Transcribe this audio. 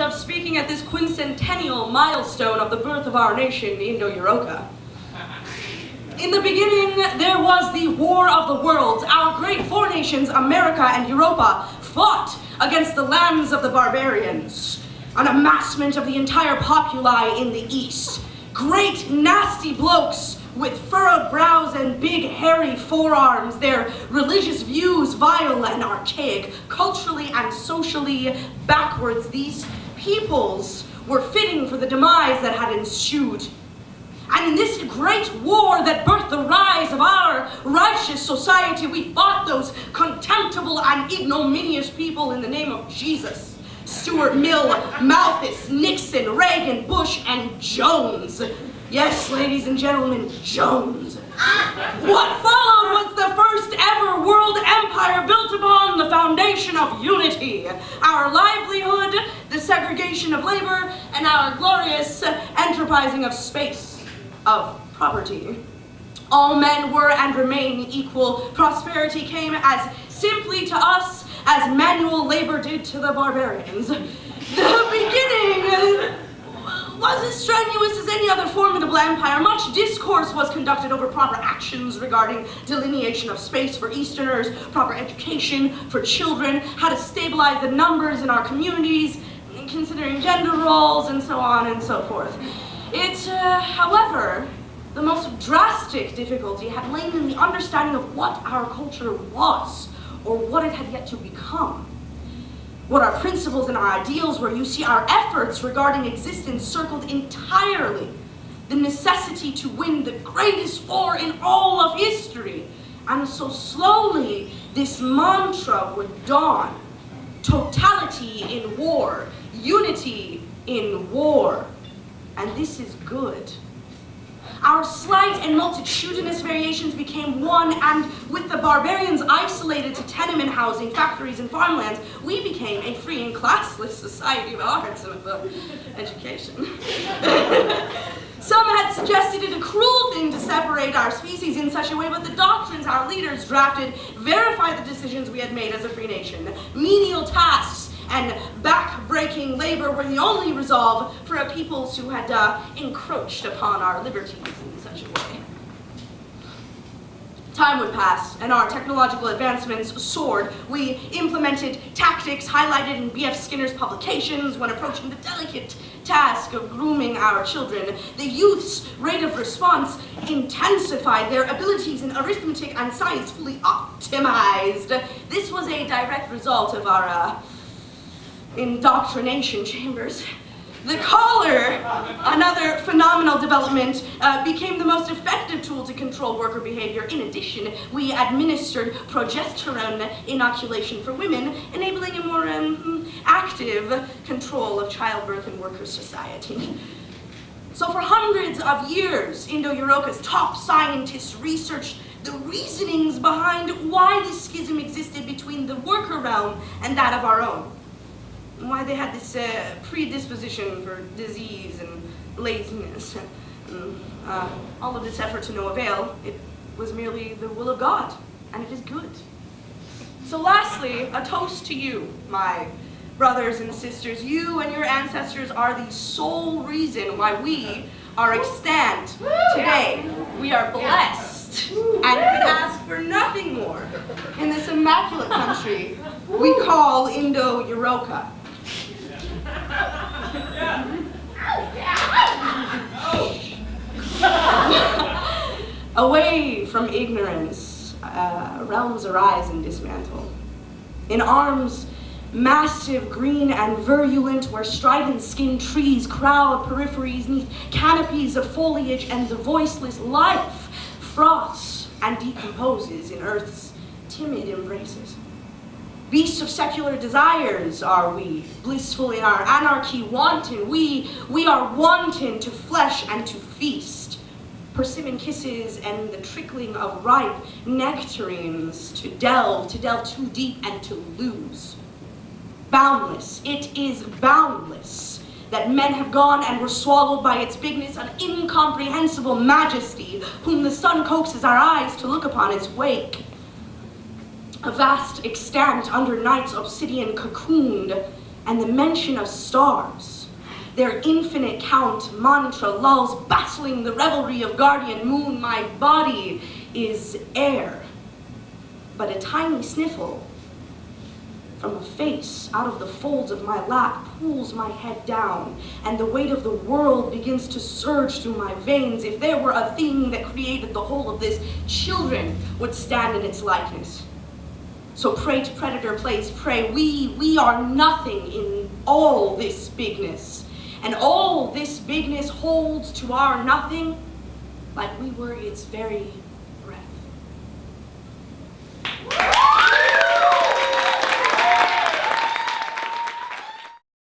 of speaking at this quincentennial milestone of the birth of our nation, Indo-Euroka. In the beginning, there was the War of the Worlds. Our great four nations, America and Europa, fought against the lands of the barbarians. An amassment of the entire populi in the east. Great, nasty blokes with furrowed brows and big, hairy forearms, their religious views vile and archaic, culturally and socially backwards. These peoples were fitting for the demise that had ensued. And in this great war that birthed the rise of our righteous society, we fought those contemptible and ignominious people in the name of Jesus. Stuart Mill, Malthus, Nixon, Reagan, Bush, and Jones. Yes, ladies and gentlemen, Jones. What followed was the first ever world empire built upon the foundation of unity, our livelihood, the segregation of labor, and our glorious enterprising of space, of property. All men were and remain equal. Prosperity came as simply to us as manual labor did to the barbarians. The beginning was as strenuous as any other formidable empire. Much discourse was conducted over proper actions regarding delineation of space for Easterners, proper education for children, how to stabilize the numbers in our communities, considering gender roles, and so on and so forth. However, the most drastic difficulty had lain in the understanding of what our culture was, or what it had yet to become. What our principles and our ideals were. You see, our efforts regarding existence circled entirely the necessity to win the greatest war in all of history. And so slowly, this mantra would dawn. Totality in war, unity in war. And this is good. Our slight and multitudinous variations became one, and with the barbarians isolated to tenement housing, factories, and farmlands, we became a free and classless society of arts and of education. Some had suggested it a cruel thing to separate our species in such a way, but the doctrines our leaders drafted verified the decisions we had made as a free nation. Menial tasks and back-breaking labor were the only resolve for a peoples who had encroached upon our liberties in such a way. Time would pass, and our technological advancements soared. We implemented tactics highlighted in B.F. Skinner's publications when approaching the delicate task of grooming our children. The youth's rate of response intensified, their abilities in arithmetic and science fully optimized. This was a direct result of our indoctrination chambers. The collar, another phenomenal development, became the most effective tool to control worker behavior. In addition, we administered progesterone inoculation for women, enabling a more active control of childbirth in worker society. So for hundreds of years, Indo-Euroka's top scientists researched the reasonings behind why this schism existed between the worker realm and that of our own. Why they had this predisposition for disease and laziness. All of this effort to no avail. It was merely the will of God, and it is good. So lastly, a toast to you, my brothers and sisters. You and your ancestors are the sole reason why we are extant today. We are blessed and could ask for nothing more in this immaculate country we call Indo-Euroka. Away from ignorance, realms arise and dismantle. In arms, massive, green, and virulent, where strident-skinned trees crowd peripheries neath canopies of foliage, and the voiceless life froths and decomposes in earth's timid embraces. Beasts of secular desires are we, blissful in our anarchy, wanton. We are wanton to flesh and to feast. Persimmon kisses and the trickling of ripe nectarines to delve too deep and to lose. Boundless, it is boundless, that men have gone and were swallowed by its bigness, an incomprehensible majesty, whom the sun coaxes our eyes to look upon its wake. A vast extent under night's obsidian cocooned, and the mention of stars. Their infinite count mantra lulls, battling the revelry of guardian moon. My body is air, but a tiny sniffle from a face out of the folds of my lap pulls my head down, and the weight of the world begins to surge through my veins. If there were a thing that created the whole of this, children would stand in its likeness. So prey predator plays prey. We are nothing in all this bigness, and all this bigness holds to our nothing like we were its very